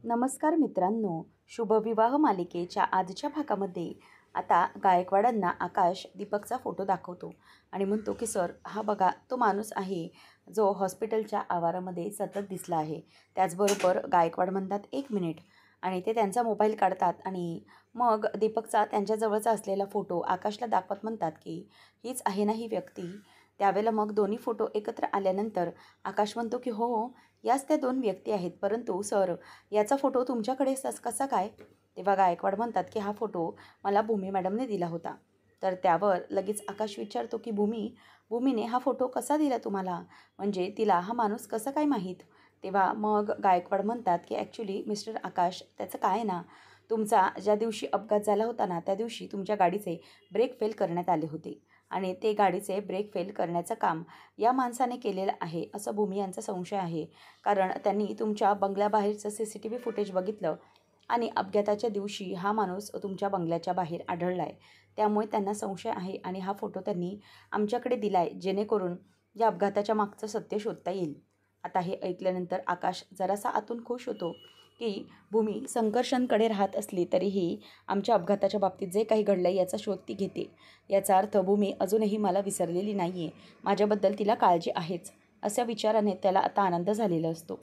नमस्कार मित्रांनो, शुभविवाह मालिकेच्या आजच्या भागामध्ये आता गायकवाडांना आकाश दीपकचा फोटो दाखवतो आणि म्हणतो की सर हा बघा तो माणूस आहे जो हॉस्पिटलच्या आवारामध्ये सतत दिसला आहे. त्याचबरोबर गायकवाड म्हणतात 1 मिनिट आणि ते त्यांचा मोबाईल काढतात आणि मग दीपकचा त्यांच्याजवळचा असलेला फोटो आकाशला दाखवत म्हणतात की हीच आहे ना ही व्यक्ती. त्यावेळेला मग दोन्ही फोटो एकत्र आल्यानंतर आकाश म्हणतो की हो, याच त्या 2 व्यक्ती आहेत. परंतु सर याचा फोटो तुमच्याकडे कसा काय? तेव्हा गायकवाड म्हणतात की हा फोटो मला भूमी मॅडमने दिला होता. तर त्यावर लगेच आकाश विचारतो की भूमीने हा फोटो कसा दिला तुम्हाला? म्हणजे तिला हा माणूस कसं काय माहीत? तेव्हा मग गायकवाड म्हणतात की ॲक्च्युली मिस्टर आकाश त्याचं काय आहे ना, तुमचा ज्या दिवशी अपघात झाला होता ना, त्या दिवशी तुमच्या गाडीचे ब्रेक फेल करण्यात आले होते आणि ते गाडीचे ब्रेक फेल करण्याचं काम या माणसाने केलेलं आहे, असं भूमी यांचा संशय आहे. कारण त्यांनी तुमच्या बंगल्याबाहेरचं CCTV फुटेज बघितलं आणि अपघाताच्या दिवशी हा माणूस तुमच्या बंगल्याच्या बाहेर आढळला आहे. त्यामुळे त्यांना संशय आहे आणि हा फोटो त्यांनी आमच्याकडे दिला आहे, जेणेकरून या अपघाताच्या मागचं सत्य शोधता येईल. आता हे ऐकल्यानंतर आकाश जरासा आतून खुश होतो, की भूमी संघर्षांकडे राहत असली तरीही आमच्या अपघाताच्या बाबतीत जे काही घडलं आहे याचा शोध ती घेते. याचा अर्थ भूमी अजूनही मला विसरलेली नाही आहे. माझ्याबद्दल तिला काळजी आहेच. अशा विचाराने त्याला आता आनंद झालेला असतो.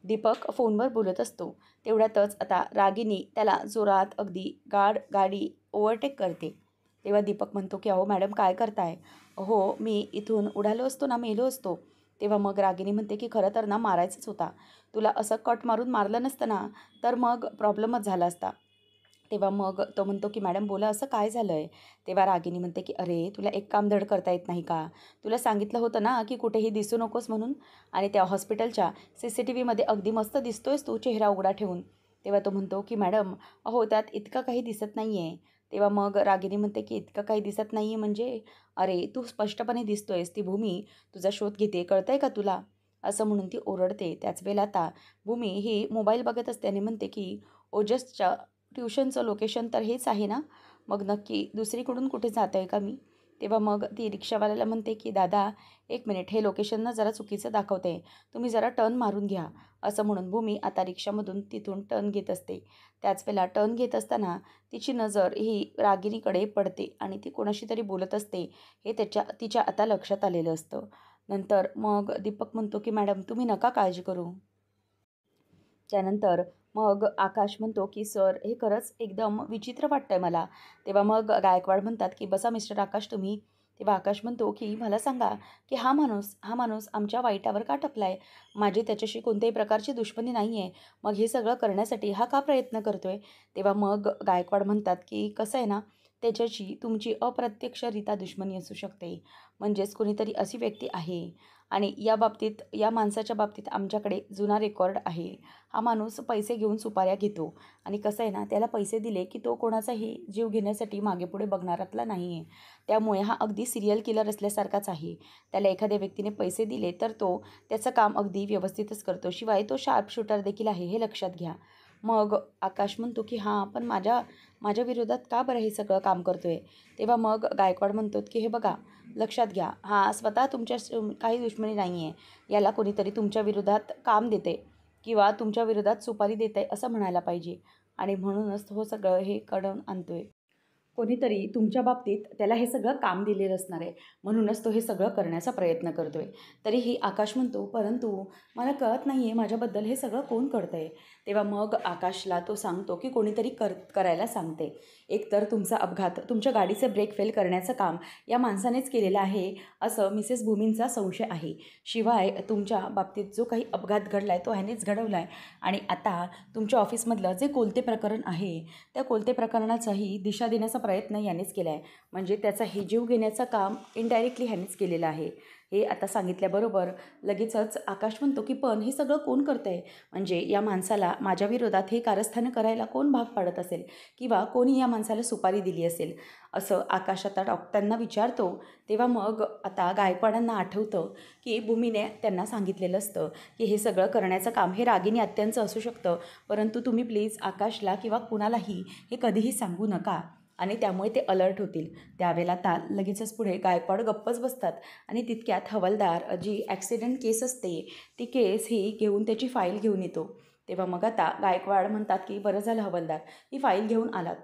दीपक फोनवर बोलत असतो. तेवढ्यातच आता रागिनी त्याला जोरात अगदी गाडी ओव्हरटेक करते. तेव्हा दीपक म्हणतो की अहो मॅडम काय करताय? अहो मी इथून उडालो असतो ना, मेलो असतो. तेव्हा मग रागिनी म्हणते की खरं तर ना मारायचंच होता. तुला असं कट मारून मारलं नसतं ना, तर मग प्रॉब्लेमच झाला असता. तेव्हा मग तो म्हणतो की मॅडम बोला असं काय झालं आहे? तेव्हा रागिनी म्हणते की अरे तुला एक काम धड करता येत नाही का? तुला सांगितलं होतं ना की कुठेही दिसू नकोस म्हणून आणि त्या हॉस्पिटलच्या CCTVमध्ये अगदी मस्त दिसतोयस तू चेहरा उघडा ठेवून. तेव्हा तो म्हणतो की मॅडम अहो त्यात इतकं काही दिसत नाही आहे. तेव्हा मग रागिनी म्हणते की इतकं काही दिसत नाही आहे म्हणजे? अरे तू स्पष्टपणे दिसतोयस, ती भूमी तुझा शोध घेते, कळतंय का तुला? असं म्हणून ती ओरडते. त्याच वेळेला आता भूमी ही मोबाईल बघत असते आणि म्हणते की ओजसच्या ट्युशनचं लोकेशन तर हेच आहे ना? मग नक्की दुसरीकडून कुठे जात आहे का मी? तेव्हा मग ती रिक्षावाल्याला म्हणते की दादा 1 मिनिट हे लोकेशन ना जरा चुकीचं दाखवते. तुम्ही जरा टर्न मारून घ्या. असं म्हणून भूमी आता रिक्षामधून तिथून टर्न घेत असते. त्याच वेळेला टर्न घेत असताना तिची नजर ही रागिनीकडे पडते आणि ती कोणाशी तरी बोलत असते हे तिच्या आता लक्षात आलेलं असतं. नंतर मग दीपक म्हणतो की मॅडम तुम्ही नका काळजी करू. त्यानंतर मग आकाश म्हणतो की सर हे खरंच एकदम विचित्र वाटतंय मला. तेव्हा मग गायकवाड म्हणतात की बसा मिस्टर आकाश तुम्ही. तेव्हा आकाश म्हणतो की मला सांगा की हा माणूस आमच्या वाईटावर का टपला माझी त्याच्याशी कोणत्याही प्रकारची दुश्मनी नाही आहे. मग हे सगळं करण्यासाठी हा का प्रयत्न करतोय? तेव्हा मग गायकवाड म्हणतात की कसं आहे ना, त्याच्याशी तुमची अप्रत्यक्षरित्या दुश्मनी असू शकते. म्हणजेच कोणीतरी अशी व्यक्ती आहे आणि या माणसाच्या बाबतीत आमच्याकडे जुना रेकॉर्ड आहे. हा माणूस पैसे घेऊन सुपाऱ्या घेतो आणि कसं आहे ना, त्याला पैसे दिले की तो कोणाचाही जीव घेण्यासाठी मागेपुढे बघणारातला नाही आहे. त्यामुळे हा अगदी सिरियल किलर असल्यासारखाच आहे. त्याला एखाद्या व्यक्तीने पैसे दिले तर तो त्याचं काम अगदी व्यवस्थितच करतो. शिवाय तो शार्प शूटर देखील आहे, हे लक्षात घ्या. मग आकाश म्हणतो की हां, पण माझ्या माझ्या विरोधात का बरं हे सगळं काम करतोय? तेव्हा मग गायकवाड म्हणतो की हे बघा, लक्षात घ्या, हा स्वतः तुमच्या काही दुश्मनी नाही आहे. याला कोणीतरी तुमच्या विरोधात काम देते किंवा तुमच्या विरोधात सुपारी देते असं म्हणायला पाहिजे आणि म्हणूनच तो सगळं हे घडवून आणतोय. कोणीतरी तुमच्या बाबतीत त्याला हे सगळं काम दिलेलं असणार आहे. म्हणूनच तो हे सगळं करण्याचा प्रयत्न करतोय. तरीही आकाश म्हणतो, "परंतु मला कळत नाही आहे माझ्याबद्दल हे सगळं कोण करतंय?" तेव्हा मग आकाशला तो सांगतो, की कोणीतरी करायला सांगते. एकतर तुमचा अपघात, तुमच्या गाडीचे ब्रेक फेल करण्याचं काम या माणसानेच केलेलं आहे, असं मिसेस भूमींचा संशय आहे. शिवाय तुमच्या बाबतीत जो काही अपघात घडला आहे, तो ह्यानेच घडवला आहे आणि आता तुमच्या ऑफिसमधलं जे कोलते प्रकरण आहे, त्या कोलते प्रकरणाचाही दिशा देण्याचा प्रयत्न यानेच केला आहे. म्हणजे त्याचा हे जीव घेण्याचं काम इनडायरेक्टली ह्यानेच केलेलं आहे. हे आता सांगितल्याबरोबर लगेचच आकाश म्हणतो की पण हे सगळं कोण करतं आहे? म्हणजे या माणसाला माझ्या विरोधात हे कारस्थानं करायला कोण भाग पाडत असेल किंवा कोणी या माणसाला सुपारी दिली असेल? असं आकाश आता त्यांना विचारतो. तेव्हा मग आता गायकवाडांना आठवतं की भूमीने त्यांना सांगितलेलं असतं की हे सगळं करण्याचं काम हे रागिनी आत्यांचं असू शकतं, परंतु तुम्ही प्लीज आकाशला किंवा कुणालाही हे कधीही सांगू नका आणि त्यामुळे ते अलर्ट होतील. त्यावेळेला आता लगेचच पुढे गायकवाड गप्पच बसतात आणि तितक्यात हवालदार जी ॲक्सिडेंट केस असते ती केस ही घेऊन त्याची फाईल घेऊन येतो तेव्हा मग आता गायकवाड म्हणतात की बरं झालं हवालदार, ही फाईल घेऊन आलात.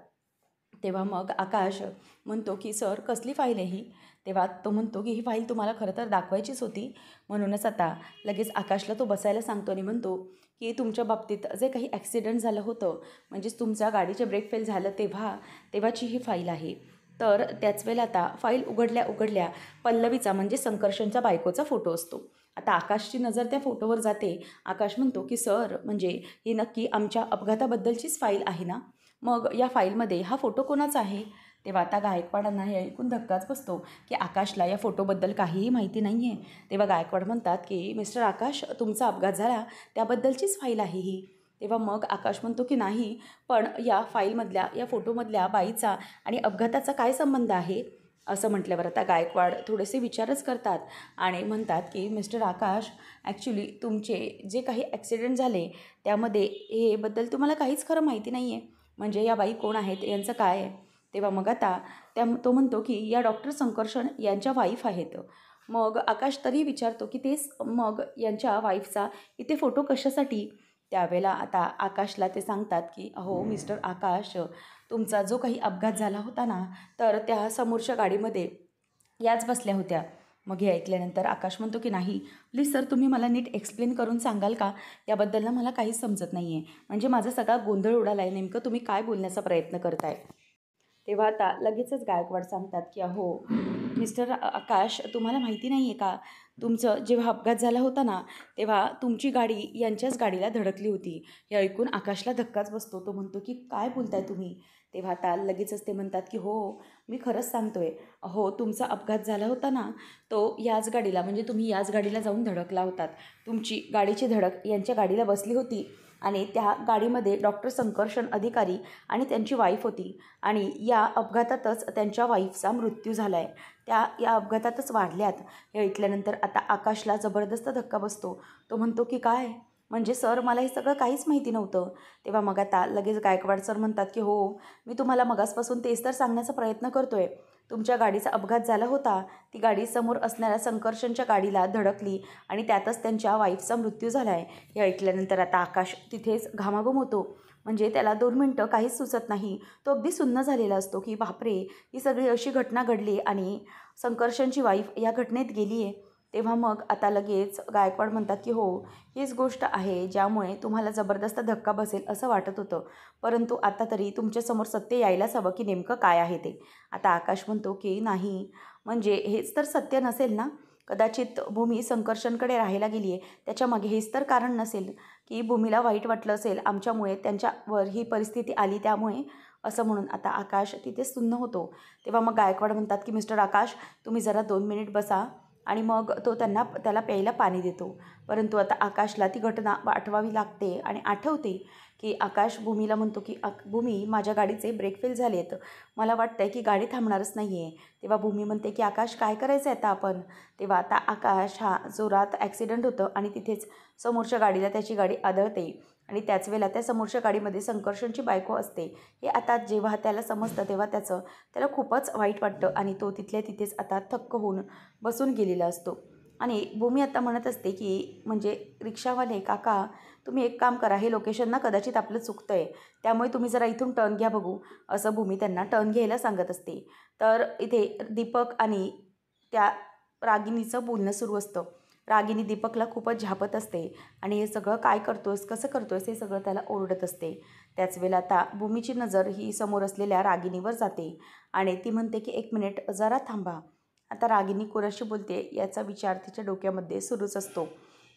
तेव्हा मग आकाश म्हणतो की सर कसली फाईल आहे ही? तेव्हा तो म्हणतो की ही फाईल तुम्हाला खरं तर दाखवायचीच होती, म्हणूनच आता लगेच आकाशला तो बसायला सांगतो आणि म्हणतो की तुमच्या बाबतीत जे काही ॲक्सिडेंट झालं होतं, म्हणजेच तुमच्या गाडीचे ब्रेक फेल झालं तेव्हाची ही फाईल आहे. तर त्याच वेळेला आता फाईल उघडल्या उघडल्या पल्लवीचा म्हणजे संकर्षणच्या बायकोचा फोटो असतो. आता आकाशची नजर त्या फोटोवर जाते. आकाश म्हणतो की सर म्हणजे ही नक्की आमच्या अपघाताबद्दलचीच फाईल आहे ना? मग या फाईलमध्ये हा फोटो कोणाचा आहे? तेव्हा आता गायकवाडांना हे ऐकून धक्काच बसतो की आकाशला या फोटोबद्दल काहीही माहिती नाही आहे. तेव्हा गायकवाड म्हणतात की मिस्टर आकाश, तुमचा अपघात झाला त्याबद्दलचीच फाईल आहे ही. तेव्हा मग आकाश म्हणतो की नाही, पण या फाईलमधल्या या फोटोमधल्या बाईचा आणि अपघाताचा काय संबंध आहे? असं म्हटल्यावर आता गायकवाड थोडेसे विचारच करतात आणि म्हणतात की मिस्टर आकाश, ॲक्च्युली तुमचे जे काही ॲक्सिडेंट झाले त्यामध्ये हे बद्दल तुम्हाला काहीच खरं माहिती नाही आहे. म्हणजे या बाई कोण आहेत, यांचं काय आहे? तेव्हा मग आता तो म्हणतो की या डॉक्टर संकर्षण यांच्या वाईफ आहेत. मग आकाश तरी विचारतो की तेच मग यांच्या वाईफचा इथे फोटो कशासाठी? त्यावेळेला आता आकाशला ते सांगतात की अहो मिस्टर आकाश, तुमचा जो काही अपघात झाला होता ना, तर त्या समोरच्या गाडीमध्ये याच बसल्या होत्या. मग हे ऐकल्यानंतर आकाश म्हणतो की नाही, प्लीज सर तुम्ही मला नीट एक्सप्लेन करून सांगाल का? याबद्दल ना मला काहीच समजत नाही आहे. म्हणजे माझा सगळा गोंधळ उडाला आहे. नेमकं तुम्ही काय बोलण्याचा प्रयत्न करताय? तेव्हा आता लगेचच गायकवाड सांगतात की अहो मिस्टर आकाश, तुम्हाला माहिती नाही आहे का, तुमचं जेव्हा अपघात झाला होता ना, तेव्हा तुमची गाडी यांच्याच गाडीला धडकली होती. हे ऐकून आकाशला धक्काच बसतो. तो म्हणतो की काय बोलताय तुम्ही? तेव्हा आता लगेचच ते म्हणतात की हो, मी खरंच सांगतोय. अहो तुमचा अपघात झाला होता ना, तो याच गाडीला म्हणजे तुम्ही याच गाडीला जाऊन धडकला होतात. तुमची गाडीची धडक यांच्या गाडीला बसली होती आणि त्या गाडीमध्ये डॉक्टर संकर्षण अधिकारी आणि त्यांची वाईफ होती आणि या अपघातातच त्यांच्या वाईफचा मृत्यू झाला आहे. या अपघातातच वाढल्यात. हे ऐकल्यानंतर आता आकाशला जबरदस्त धक्का बसतो. तो म्हणतो की काय? म्हणजे सर मला हे सगळं काहीच माहिती नव्हतं. तेव्हा मग आता लगेच गायकवाड सर म्हणतात की हो, मी तुम्हाला मगासपासून तेच तर सांगण्याचा प्रयत्न करतोय. तुमच्या गाडीचा अपघात झाला होता. ती गाडी समोर असणाऱ्या संकर्षणच्या गाडीला धडकली आणि त्यातच त्यांच्या वाईफचा मृत्यू झाला आहे. हे ऐकल्यानंतर आता आकाश तिथेच घामाघूम होतो. म्हणजे त्याला 2 मिनटं काहीच सुचत नाही. तो अगदी सुन्न झालेला असतो की बापरे, ही सगळी अशी घटना घडली आणि संकर्षणची वाईफ या घटनेत गेली आहे. तेव्हा मग आता लगेच गायकवाड म्हणतात की हो, हीच गोष्ट आहे ज्यामुळे तुम्हाला जबरदस्त धक्का बसेल असं वाटत होतं. परंतु आता तरी तुमच्यासमोर सत्य यायलाच हवं की नेमकं काय आहे ते. आता आकाश म्हणतो की नाही, म्हणजे हेच तर सत्य नसेल ना? कदाचित भूमी संकर्षणकडे राहायला गेली आहे. त्याच्यामागे हेच तर कारण नसेल की भूमीला वाईट वाटलं असेल आमच्यामुळे, त्यांच्यावर ही परिस्थिती आली त्यामुळे, असं म्हणून आता आकाश तिथे सुन्न होतो. तेव्हा मग गायकवाड म्हणतात की मिस्टर आकाश, तुम्ही जरा 2 मिनिट बसा आणि मग तो त्याला प्यायला पाणी देतो. परंतु आता आकाशला ती घटना आठवावी लागते आणि आठवते की आकाश भूमीला म्हणतो की भूमी, माझ्या गाडीचे ब्रेक फेल झाले आहेत. मला वाटतं आहे की गाडी थांबणारच नाही आहे. तेव्हा भूमी म्हणते की आकाश काय करायचं आहे आता आपण? तेव्हा आता आकाश हा जोरात ॲक्सिडेंट होतं आणि तिथेच समोरच्या गाडीला त्याची गाडी आदळते आणि त्याच वेळेला त्या समोरच्या गाडीमध्ये संकर्षणची बायको असते. हे आता जेव्हा त्याला समजतं तेव्हा त्याला खूपच वाईट वाटतं आणि तो तिथल्या तिथेच आता थक्क होऊन बसून गेलेला असतो. आणि भूमी आता म्हणत असते की म्हणजे रिक्षावाले काका, तुम्ही एक काम करा, हे लोकेशन ना कदाचित आपलं चुकतं आहे, त्यामुळे तुम्ही जरा इथून टर्न घ्या बघू, असं भूमी त्यांना टर्न घ्यायला सांगत असते. तर इथे दीपक आणि त्या रागिनीचं बोलणं सुरू असतं. रागिनी दीपकला खूपच झापत असते आणि हे सगळं काय करतोस, कसं करतोस, हे सगळं त्याला ओरडत असते. त्याच वेळेला आता भूमीची नजर ही समोर असलेल्या रागिनीवर जाते आणि ती म्हणते की 1 मिनिट जरा थांबा. आता रागिनी कोणाशी बोलते याचा विचार तिच्या डोक्यामध्ये सुरूच असतो.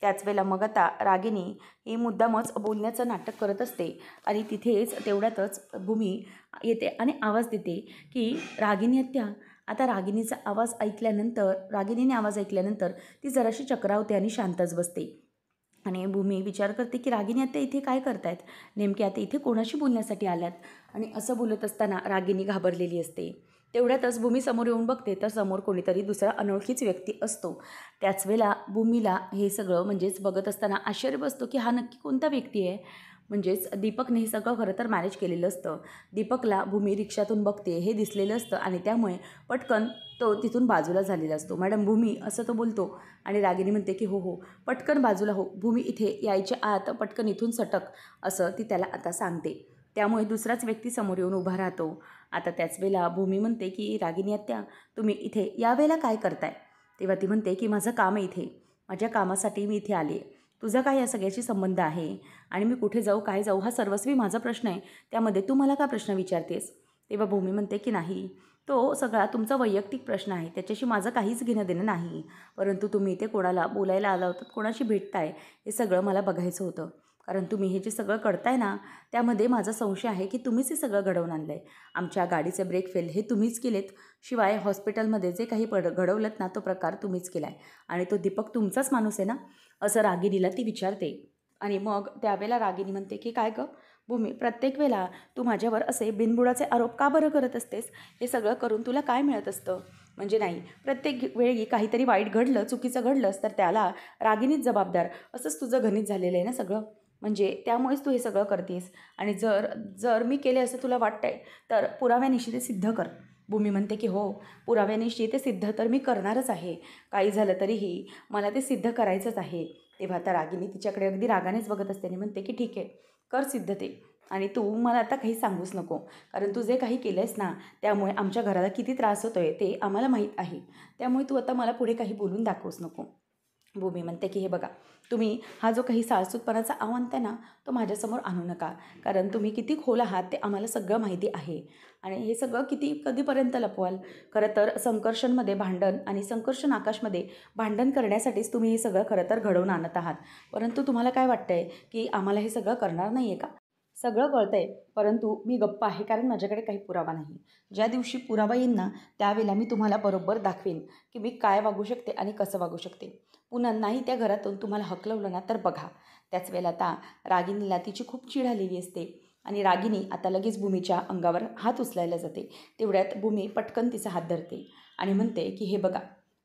त्याच वेळेला मग आता रागिनी ही मुद्दामच बोलण्याचं नाटक करत असते आणि तिथेच तेवढ्यातच भूमी येते आणि आवाज देते की रागिनी आत्या. आता रागिनीने आवाज ऐकल्यानंतर ती जराशी चक्रावते आणि शांतच बसते. आणि भूमी विचार करते की रागिनी आत्या इथे काय करतायत? नेमके आता इथे कोणाशी बोलण्यासाठी आल्यात? आणि असं बोलत असताना रागिनी घाबरलेली असते. तेवढ्यातच भूमी समोर येऊन बघते तर समोर कोणीतरी दुसरा अनोळखीच व्यक्ती असतो. त्याच वेळेला भूमीला हे सगळं म्हणजेच बघत असताना आश्चर्य बसतो की हा नक्की कोणता व्यक्ती आहे? म्हणजेच दीपकने हे सगळं खरं तर मॅनेज केलेलं असतं. दीपकला भूमी रिक्षातून बघते हे दिसलेलं असतं आणि त्यामुळे पटकन तो तिथून बाजूला झालेला असतो. मॅडम भूमी असं तो बोलतो आणि रागिनी म्हणते की हो हो पटकन बाजूला हो, भूमी इथे यायच्या आत पटकन इथून सटक, असं ती त्याला आता सांगते. त्यामुळे दुसराच व्यक्ती समोर येऊन उभा राहतो. आता त्याच वेळेला भूमी म्हणते की रागिनी आत्या तुम्ही इथे यावेळेला काय करताय? तेव्हा ती म्हणते की माझं काम आहे इथे, माझ्या कामासाठी मी इथे आले. तुझा काय या सगळ्याशी संबंध आहे? आणि मी कुठे जाऊ काय जाऊ हा सर्वस्वी माझा प्रश्न आहे, त्यामध्ये तू मला का प्रश्न विचारतेस? तेव्हा भूमी म्हणते की नाही, तो सगळा तुमचा वैयक्तिक प्रश्न आहे, त्याच्याशी माझं काहीच घेणं देणं नाही. परंतु तुम्ही इथे कोणाला बोलायला आला होतात, कोणाशी भेटताय हे सगळं मला बघायचं होतं. कारण तुम्ही हे जे सगळं करताय ना, त्यामध्ये माझा संशय आहे की तुम्हीच हे सगळं घडवून आणलं आहे. आमच्या गाडीचे ब्रेक फेल हे तुम्हीच केलेत. शिवाय हॉस्पिटलमध्ये जे काही घडवलंत ना, तो प्रकार तुम्हीच केला आहे. आणि तो दीपक तुमचाच माणूस आहे ना, असं रागिनीला ती विचारते. आणि मग त्यावेळेला रागिनी म्हणते की काय गं भूमी, प्रत्येक वेळेला तू माझ्यावर असे बिनबुडाचे आरोप का बरं करत असतेस? हे सगळं करून तुला काय मिळत असतं? म्हणजे नाही, प्रत्येक वेळी काहीतरी वाईट घडलं, चुकीचं घडलंस तर त्याला रागिनीच जबाबदार, असंच तुझं गणित झालेलं आहे ना सगळं. म्हणजे त्यामुळेच तू हे सगळं करतेस. आणि जर जर मी केले असं तुला वाटतंय तर पुराव्यानिशी ते सिद्ध कर. भूमी म्हणते की हो, पुराव्यानिशी ते सिद्ध तर मी करणारच आहे. काही झालं तरीही मला ते सिद्ध करायचंच आहे. तेव्हा आता रागिनी तिच्याकडे अगदी रागानेच बघत असते आणि म्हणते की ठीक आहे, कर सिद्ध ते. आणि तू मला आता काही सांगूच नको, कारण तू जे काही केलं आहेस ना, त्यामुळे आमच्या घराला किती त्रास होतो आहे ते आम्हाला माहीत आहे. त्यामुळे तू आता मला पुढे काही बोलून दाखवूच नको. भूमी म्हणते की हे बघा, तुम्ही हा जो काही साळसूतपणाचा अवंत आहे ना, तो माझ्यासमोर आणू नका. कारण तुम्ही किती खोल आहात ते आम्हाला सगळं माहिती आहे. आणि हे सगळं कधीपर्यंत लपवाल? खरं तर संकर्षणमध्ये भांडण आणि संकर्षण आकाशमध्ये भांडण करण्यासाठीच तुम्ही हे सगळं खरं तर घडवून आणत आहात. परंतु तुम्हाला काय वाटतंय की आम्हाला हे सगळं करणार नाही आहे का? सगळं कळतंय, परंतु मी गप्प आहे कारण माझ्याकडे काही पुरावा नाही. ज्या दिवशी पुरावा येईल ना, त्यावेळेला मी तुम्हाला बरोबर दाखवेन की मी काय वागू शकते आणि कसं वागू शकते. पुन्हा नाही त्या घरातून तुम्हाला हकलवलं ना तर बघा. त्याच वेळेला आता रागिनीला तिची खूप चिड आलेली असते आणि रागिनी आता लगेच भूमीच्या अंगावर हात उचलायला जाते. तेवढ्यात भूमी पटकन तिचा हात धरते आणि म्हणते की हे बघा,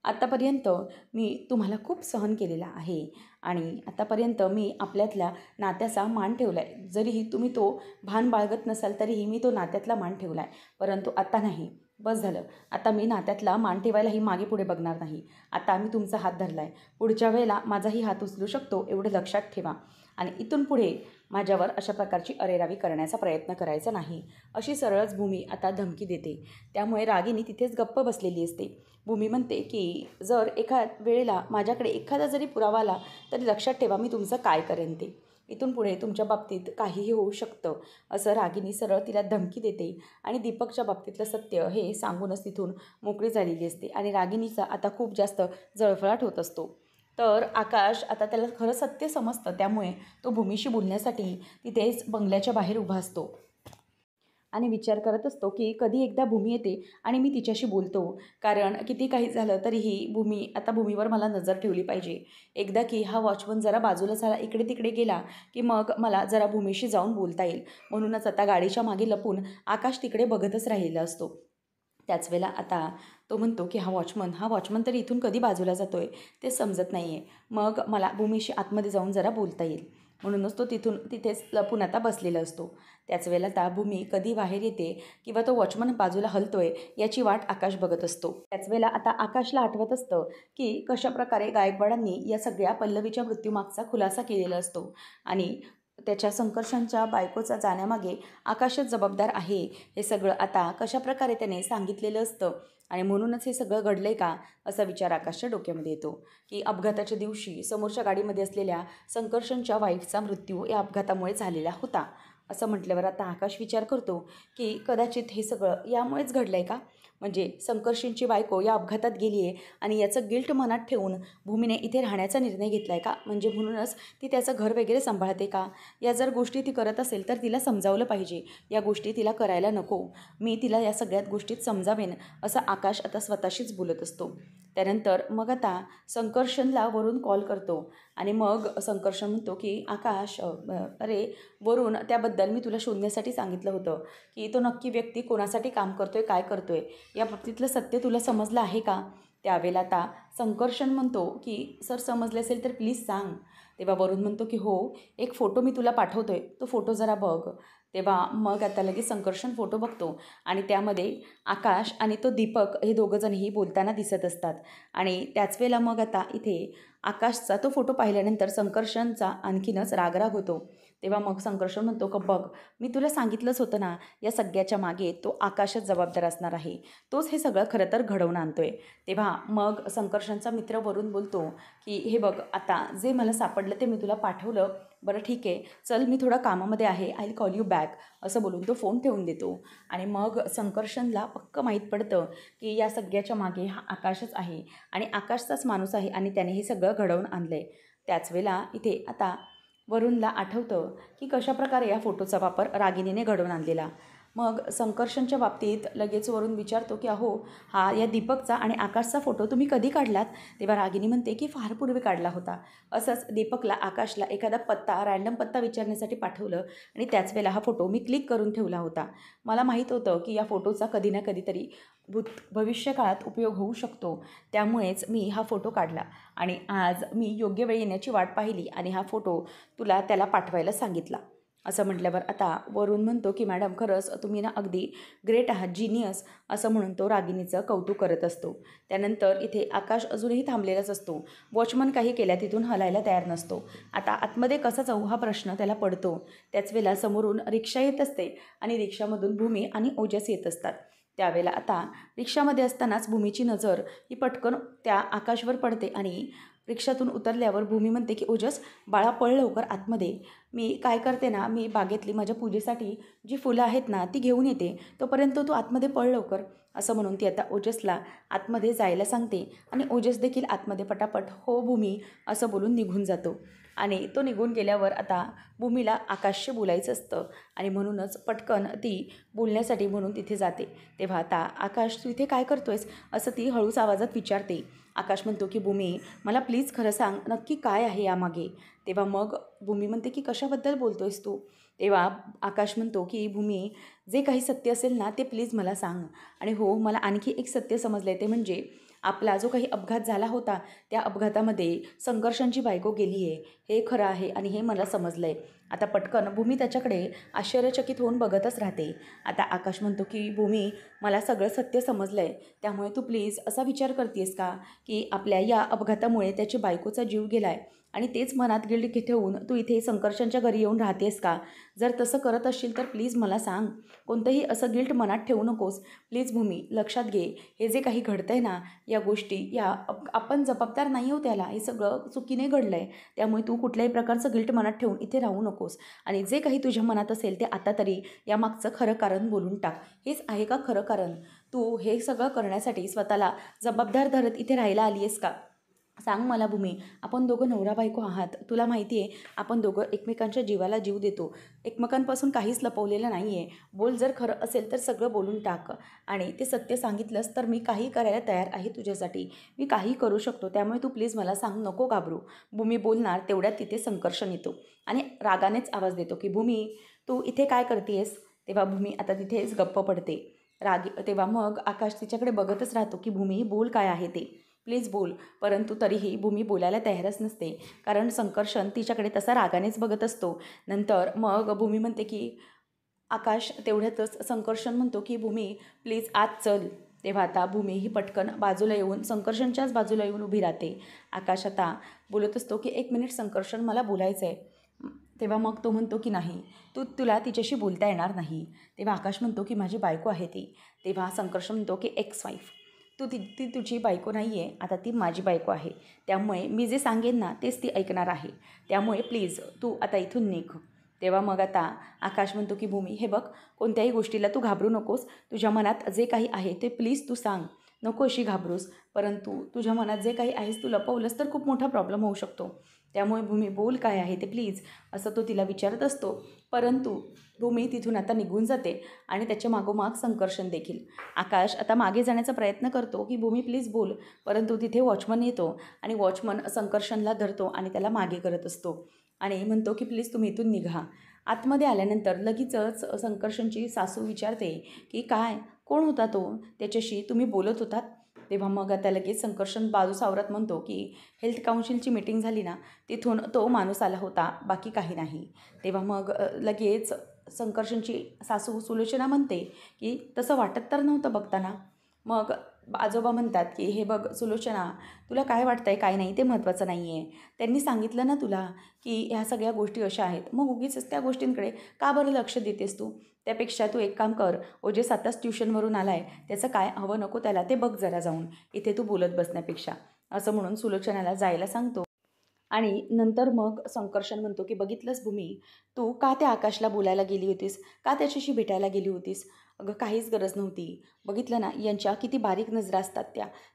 आतापर्यंत मी तुम्हाला खूप सहन केलेला आहे आणि आतापर्यंत मी आपल्यातल्या नात्याचा मान ठेवला आहे. जरीही तुम्ही तो भान बाळगत नसाल तरीही मी तो नात्यातला मान ठेवला आहे. परंतु आता नाही, बस झालं. आता मी नात्यातला मान ठेवायलाही मागे पुढे बघणार नाही. आता मी तुमचा हात धरला आहे, पुढच्या वेळेला माझाही हात उचलू शकतो एवढं लक्षात ठेवा. आणि इथून पुढे माझ्यावर अशा प्रकारची अरेरावी करण्याचा प्रयत्न करायचा नाही, अशी सरळच भूमी आता धमकी देते. त्यामुळे रागिनी तिथेच गप्प बसलेली असते. भूमी म्हणते की जर वेळेला माझ्याकडे एखादा जरी पुरावा आला तरी लक्षात ठेवा मी तुमचं काय करेन ते. इथून पुढे तुमच्या बाबतीत काहीही होऊ शकतं, असं रागिनी सरळ तिला धमकी देते. आणि दीपकच्या बाबतीतलं सत्य हे सांगूनच तिथून मोकळी झालेली असते. आणि रागिनीचा आता खूप जास्त जळफळाट होत असतो. तर आकाश आता त्याला खरं सत्य समजतं, त्यामुळे तो भूमीशी बोलण्यासाठी तिथेच बंगल्याच्या बाहेर उभा असतो आणि विचार करत असतो की कधी एकदा भूमी येते आणि मी तिच्याशी बोलतो. कारण किती काही झालं तरीही भूमीवर मला नजर ठेवली पाहिजे. एकदा की हा वॉचमन जरा बाजूला झाला, इकडे तिकडे गेला की मग मला जरा भूमीशी जाऊन बोलता येईल. म्हणूनच आता गाडीच्या मागे लपून आकाश तिकडे बघतच राहिलेला असतो. त्याच वेळेला आता तो म्हणतो की हा वॉचमन तरी इथून कधी बाजूला जातो आहे ते समजत नाही आहे. मग मला भूमीशी आतमध्ये जाऊन जरा बोलता येईल. म्हणूनच तो तिथेच लपून आता बसलेला असतो. त्याच वेळेला आता भूमी कधी बाहेर येते किंवा तो वॉचमन बाजूला हलतोय याची वाट आकाश बघत असतो. त्याच वेळेला आता आकाशला आठवत असतं की कशाप्रकारे गायकवाडांनी या सगळ्या पल्लवीच्या मृत्यूमागचा खुलासा केलेला असतो आणि त्याच्या संकर्षांच्या बायकोचा जाण्यामागे आकाशच जबाबदार आहे. हे सगळं आता कशाप्रकारे त्याने सांगितलेलं असतं आणि म्हणूनच हे सगळं घडलं आहे का, असा विचार आकाशच्या डोक्यामध्ये येतो की अपघाताच्या दिवशी समोरच्या गाडीमध्ये असलेल्या संकर्षणच्या वाईफचा मृत्यू या अपघातामुळे झालेला होता. असं म्हटल्यावर आता आकाश विचार करतो की कदाचित हे सगळं यामुळेच घडलं आहे का? म्हणजे संकर्षणची बायको या अपघातात गेली आहे आणि याचं गिल्ट मनात ठेवून भूमीने इथे राहण्याचा निर्णय घेतला आहे का? म्हणजे म्हणूनच ती त्याचं घर वगैरे सांभाळते का? या जर गोष्टी ती करत असेल तर तिला समजावलं पाहिजे. या गोष्टी तिला करायला नको, मी तिला या सगळ्यात गोष्टीत समजावेन, असं आकाश आता स्वतःशीच बोलत असतो. त्यानंतर मग आता संकर्षणला वरून कॉल करतो आणि मग संकर्षण म्हणतो की आकाश, अरे वरून, त्याबद्दल मी तुला शोधण्यासाठी सांगितलं होतं की तो नक्की व्यक्ती कोणासाठी काम करतोय, काय करतोय, या बाबतीतलं सत्य तुला समजलं आहे का? त्यावेळेला आता संकर्षण म्हणतो की सर समजले असेल तर प्लीज सांग. तेव्हा वरून म्हणतो की हो, एक फोटो मी तुला पाठवतोय, तो फोटो जरा बघ. तेव्हा मग आता लगेच संकर्षण फोटो बघतो आणि त्यामध्ये आकाश आणि तो दीपक हे दोघंजणही बोलताना दिसत असतात. आणि त्याच वेळेला मग आता इथे आकाशचा तो फोटो पाहिल्यानंतर संकर्षणचा आणखीनच रागराग होतो. तेव्हा मग संकर्षण म्हणतो की बघ, मी तुला सांगितलंच होतं ना, या सगळ्याच्या मागे तो आकाशच जबाबदार असणार आहे. तोच हे सगळं खरं तर घडवून आणतोय. तेव्हा मग संकर्षणचा मित्र वरून बोलतो की हे बघ, आता जे मला सापडलं ते मी तुला पाठवलं. बरं ठीक आहे, चल मी थोडा कामामध्ये आहे, I will call you back, असं बोलून तो फोन ठेवून देतो. आणि मग संकर्षणला पक्क माहीत पडतं की या सगळ्याच्या मागे हा आकाशच आहे आणि आकाशचाच माणूस आहे आणि त्याने हे सगळं घडवून आणलं आहे. त्याच वेळेला इथे आता वरुणला आठवतं की कशाप्रकारे या फोटोचा वापर रागिनीने घडवून आणलेला. मग संकर्षणच्या बाबतीत लगेच वरून विचारतो की अहो, हा या दीपकचा आणि आकाशचा फोटो तुम्ही कधी काढलात? तेव्हा रागिनी म्हणते की फार पूर्वी काढला होता. असंच दीपकला आकाशला एखादा पत्ता, रँडम पत्ता विचारण्यासाठी पाठवलं आणि त्याच वेळेला हा फोटो मी क्लिक करून ठेवला होता. मला माहीत होतं की या फोटोचा कधी ना कधीतरी भविष्यकाळात उपयोग होऊ शकतो. त्यामुळेच मी हा फोटो काढला आणि आज मी योग्य वेळ येण्याची वाट पाहिली आणि हा फोटो तुला त्याला पाठवायला सांगितला. असं म्हटल्यावर आता वरून म्हणतो की मॅडम, खरंच तुम्ही ना अगदी ग्रेट आहात, जीनियस, असं म्हणून तो रागिनीचं कौतुक करत असतो. त्यानंतर इथे आकाश अजूनही थांबलेलाच असतो. वॉचमन काही केल्या तिथून हलायला तयार नसतो. आता आतमध्ये कसा जाऊ हा प्रश्न त्याला पडतो. त्याच वेळेला समोरून रिक्षा येत असते आणि रिक्षामधून भूमी आणि ओजस येत असतात. त्यावेळेला आता रिक्षामध्ये असतानाच भूमीची नजर ही पटकन त्या आकाशवर पडते आणि रिक्षातून उतरल्यावर भूमी म्हणते की ओजस, बाळा पळ लवकर आतमध्ये. मी काय करते ना, मी बागेतली माझ्या पूजेसाठी जी फुलं आहेत ना ती घेऊन येते, तोपर्यंत तू आतमध्ये पळ लवकर. असं म्हणून ती आता ओजसला आतमध्ये जायला सांगते आणि ओजस देखील आतमध्ये पटापट हो भूमी असं बोलून निघून जातो. आणि तो निघून गेल्यावर आता भूमीला आकाशशी बोलायचं असतं आणि म्हणूनच पटकन ती बोलण्यासाठी म्हणून तिथे जाते. तेव्हा आता आकाश, तू इथे काय करतोयस, असं ती हळूच आवाजात विचारते. आकाश म्हणतो की भूमी, मला प्लीज खरं सांग, नक्की काय आहे यामागे? तेव्हा मग भूमी म्हणते की कशाबद्दल बोलतोयस तू? तेव्हा आकाश म्हणतो की भूमी, जे काही सत्य असेल ना ते प्लीज मला सांग. आणि हो, मला आणखी एक सत्य समजलं आहे, ते म्हणजे आपला जो काही अपघात झाला होता त्या अपघातामध्ये संकर्षणची बायको गेली आहे, हे खरं आहे आणि हे मला समजलं आहे. आता पटकन भूमी त्याच्याकडे आश्चर्यचकित होऊन बघतच राहते. आता आकाश म्हणतो की भूमी, मला सगळं सत्य समजलं आहे, त्यामुळे तू प्लीज असा विचार करतेस का की आपल्या या अपघातामुळे त्याची बायकोचा जीव गेला आहे आणि तेच मनात गिल्ट ठेवून तू इथे संकर्षणच्या घरी येऊन राहतेस का? जर तसं करत असशील तर प्लीज मला सांग. कोणतंही असं गिल्ट मनात ठेवू नकोस. प्लीज भूमी, लक्षात घे, हे जे काही घडतं आहे ना, या गोष्टी या आपण जबाबदार नाही आहोत त्याला, हे सगळं चुकीने घडलं आहे. त्यामुळे तू कुठल्याही प्रकारचं गिल्ट मनात ठेवून इथे राहू नकोस आणि जे काही तुझ्या मनात असेल ते आता तरी यामागचं खरं कारण बोलून टाक. हेच आहे का खरं कारण? तू हे सगळं करण्यासाठी स्वतःला जबाबदार धरत इथे राहायला आली आहेस का? सांग मला भूमी. आपण दोघं नवरा बायको आहात, तुला माहिती आहे, आपण दोघं एकमेकांच्या जीवाला जीव देतो, एकमेकांपासून काहीच लपवलेलं नाही आहे. बोल, जर खरं असेल तर सगळं बोलून टाक आणि ते सत्य सांगितलंस तर मी काही करायला तयार आहे तुझ्यासाठी. मी काही करू शकतो, त्यामुळे तू प्लीज मला सांग, नको घाबरू. भूमी बोलणार तेवढ्यात तिथे संकर्षण येतो आणि रागानेच आवाज देतो की भूमी, तू इथे काय करतेस? तेव्हा भूमी आता तिथेच गप्प पडते. तेव्हा मग आकाश तिच्याकडे बघतच राहतो की भूमी, बोल काय आहे ते, प्लीज बोल. परंतु तरीही भूमी बोलायला तयारच नसते, कारण संकर्षण तिच्याकडे तसा रागानेच बघत असतो. नंतर मग भूमी म्हणते की आकाश, तेवढ्यातच संकर्षण म्हणतो की भूमी प्लीज आत चल. तेव्हा आता भूमी ही पटकन बाजूला येऊन संकर्षणच्याच बाजूला येऊन उभी राहते. आकाश आता बोलत असतो की 1 मिनिट संकर्षण, मला बोलायचं आहे. तेव्हा मग तो म्हणतो की नाही, तुला तिच्याशी बोलता येणार नाही. तेव्हा आकाश म्हणतो की माझी बायको आहे ती. तेव्हा संकर्षण म्हणतो की एक्स वाईफ, ती तुझी बायको नाही आहे, आता ती माझी बायको आहे. त्यामुळे मी जे सांगेन ना तेच ती ऐकणार आहे. त्यामुळे प्लीज तू आता इथून निघ. तेव्हा मग आता आकाश म्हणतो की भूमी, हे बघ, कोणत्याही गोष्टीला तू घाबरू नकोस. तुझ्या मनात जे काही आहे ते प्लीज तू सांग, नको अशी घाबरूस. परंतु तुझ्या मनात जे काही आहेस तू लपवलंस तर खूप मोठा प्रॉब्लेम होऊ शकतो. त्यामुळे भूमी बोल काय आहे ते प्लीज, असं तो तिला विचारत असतो. परंतु भूमी तिथून आता निघून जाते आणि त्याच्या मागोमाग संकर्षण देखील. आकाश आता मागे जाण्याचा प्रयत्न करतो की भूमी प्लीज बोल, परंतु तिथे वॉचमन येतो आणि वॉचमन संकर्षणला धरतो आणि त्याला मागे करत असतो आणि म्हणतो की प्लीज तुम्ही इथून निघा. आतमध्ये आल्यानंतर लगेचच संकर्षणची सासू विचारते की काय, कोण होता तो, त्याच्याशी तुम्ही बोलत होतात? तेव्हा मग आता लगेच संकर्षण बाजू सावरत म्हणतो की हेल्थ काउन्सिलची मीटिंग झाली ना, तिथून तो माणूस आला होता, बाकी काही नाही. तेव्हा मग लगेच संकर्षणची सासू सुलोचना म्हणते की तसं वाटत तर नव्हतं बघताना. मग आजोबा म्हणतात की हे बघ सुलोचना, तुला काय वाटतंय काय नाही ते महत्त्वाचं नाही आहे. त्यांनी सांगितलं ना तुला की ह्या सगळ्या गोष्टी अशा आहेत, मग उगीच त्या गोष्टींकडे का बरं लक्ष देतेस तू? त्यापेक्षा तू एक काम कर, ओजस आताच ट्युशनवरून आला आहे, त्याचं काय हवं नको त्याला ते बघ जरा जाऊन, इथे तू बोलत बसण्यापेक्षा. असं म्हणून सुलोचनाला जायला सांगतो. आणि नंतर मग संकर्षण म्हणतो की बघितलंस भूमी, तू का त्या आकाशला बोलायला गेली होतीस, का त्याच्याशी भेटायला गेली होतीस? अगं काहीच गरज नव्हती. बघितलं ना, यांच्या किती बारीक नजरा असतात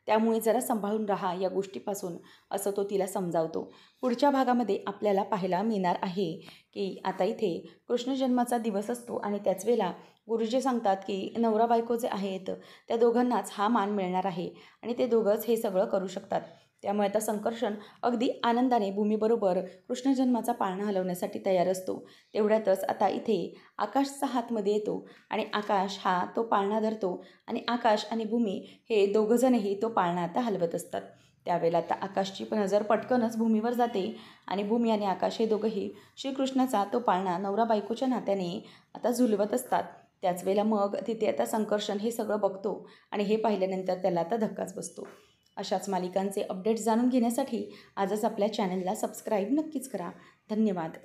त्यामुळे जरा सांभाळून राहा या गोष्टीपासून, असं तो तिला समजावतो. पुढच्या भागामध्ये आपल्याला पाहायला मिळणार आहे की आता इथे कृष्ण जन्माचा दिवस असतो आणि त्याच वेळेला गुरुजी सांगतात की नवरा बायको जे आहेत त्या दोघांनाच हा मान मिळणार आहे आणि ते दोघंच हे सगळं करू शकतात. त्यामुळे आता संकर्षण अगदी आनंदाने भूमीबरोबर कृष्ण जन्माचा पाळणा हलवण्यासाठी तयार असतो. तेवढ्यातच आता इथे आकाशचा हातमध्ये येतो आणि आकाश हा तो पाळणा धरतो आणि आकाश आणि भूमी हे दोघंजणही तो पाळणा आता हलवत असतात. त्यावेळेला आता आकाशची पण नजर पटकनच भूमीवर जाते आणि भूमी आणि आकाश हे दोघंही श्रीकृष्णाचा तो पाळणा नवरा बायकोच्या नात्याने आता झुलवत असतात. त्याच वेळेला मग तिथे आता संकर्षण हे सगळं बघतो आणि हे पाहिल्यानंतर त्याला आता धक्काच बसतो. अशाच मालिकांचे अपडेट्स जाणून घेण्यासाठी आजच आपल्या चॅनलला सबस्क्राईब नक्कीच करा. धन्यवाद.